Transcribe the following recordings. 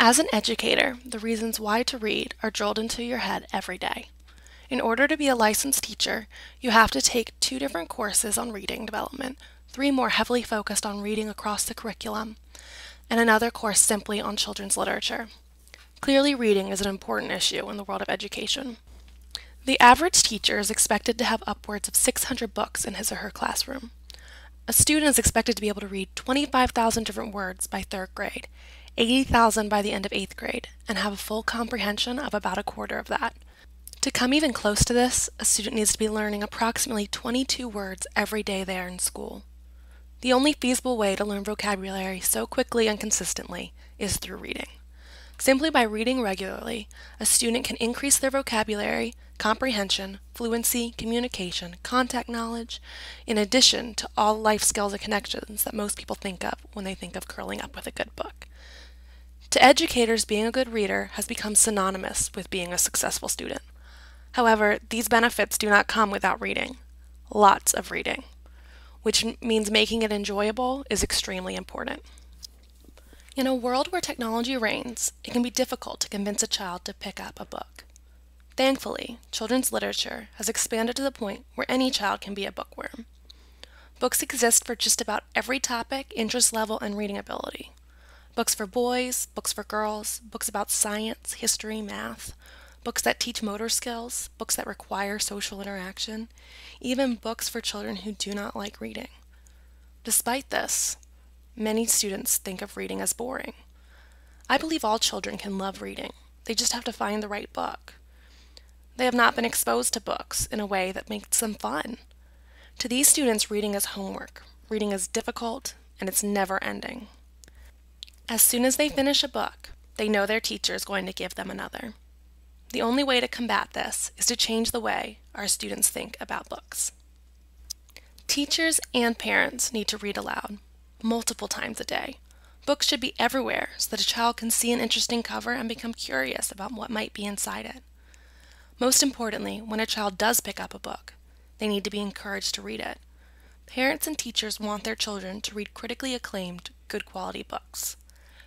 As an educator, the reasons why to read are drilled into your head every day. In order to be a licensed teacher, you have to take 2 different courses on reading development, 3 more heavily focused on reading across the curriculum, and another course simply on children's literature. Clearly, reading is an important issue in the world of education. The average teacher is expected to have upwards of 600 books in his or her classroom. A student is expected to be able to read 25,000 different words by 3rd grade, 80,000 by the end of 8th grade, and have a full comprehension of about a quarter of that. To come even close to this, a student needs to be learning approximately 22 words every day they are in school. The only feasible way to learn vocabulary so quickly and consistently is through reading. Simply by reading regularly, a student can increase their vocabulary, comprehension, fluency, communication, contact knowledge, in addition to all life skills and connections that most people think of when they think of curling up with a good book. To educators, being a good reader has become synonymous with being a successful student. However, these benefits do not come without reading. Lots of reading, which means making it enjoyable is extremely important. In a world where technology reigns, it can be difficult to convince a child to pick up a book. Thankfully, children's literature has expanded to the point where any child can be a bookworm. Books exist for just about every topic, interest level, and reading ability. Books for boys, books for girls, books about science, history, math, books that teach motor skills, books that require social interaction, even books for children who do not like reading. Despite this, many students think of reading as boring. I believe all children can love reading. They just have to find the right book. They have not been exposed to books in a way that makes them fun. To these students, reading is homework. Reading is difficult, and it's never ending. As soon as they finish a book, they know their teacher is going to give them another. The only way to combat this is to change the way our students think about books. Teachers and parents need to read aloud, multiple times a day. Books should be everywhere so that a child can see an interesting cover and become curious about what might be inside it. Most importantly, when a child does pick up a book, they need to be encouraged to read it. Parents and teachers want their children to read critically acclaimed, good quality books.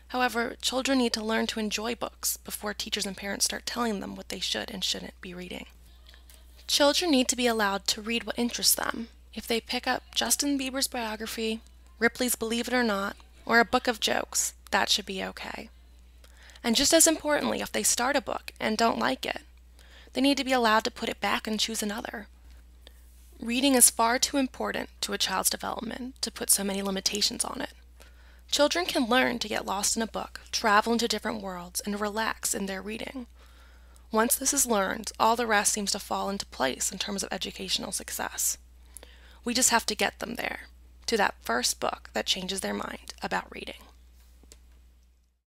However, children need to learn to enjoy books before teachers and parents start telling them what they should and shouldn't be reading. Children need to be allowed to read what interests them. If they pick up Justin Bieber's biography, Ripley's Believe It or Not, or a book of jokes, that should be okay. And just as importantly, if they start a book and don't like it, they need to be allowed to put it back and choose another. Reading is far too important to a child's development to put so many limitations on it. Children can learn to get lost in a book, travel into different worlds, and relax in their reading. Once this is learned, all the rest seems to fall into place in terms of educational success. We just have to get them there, to that first book that changes their mind about reading.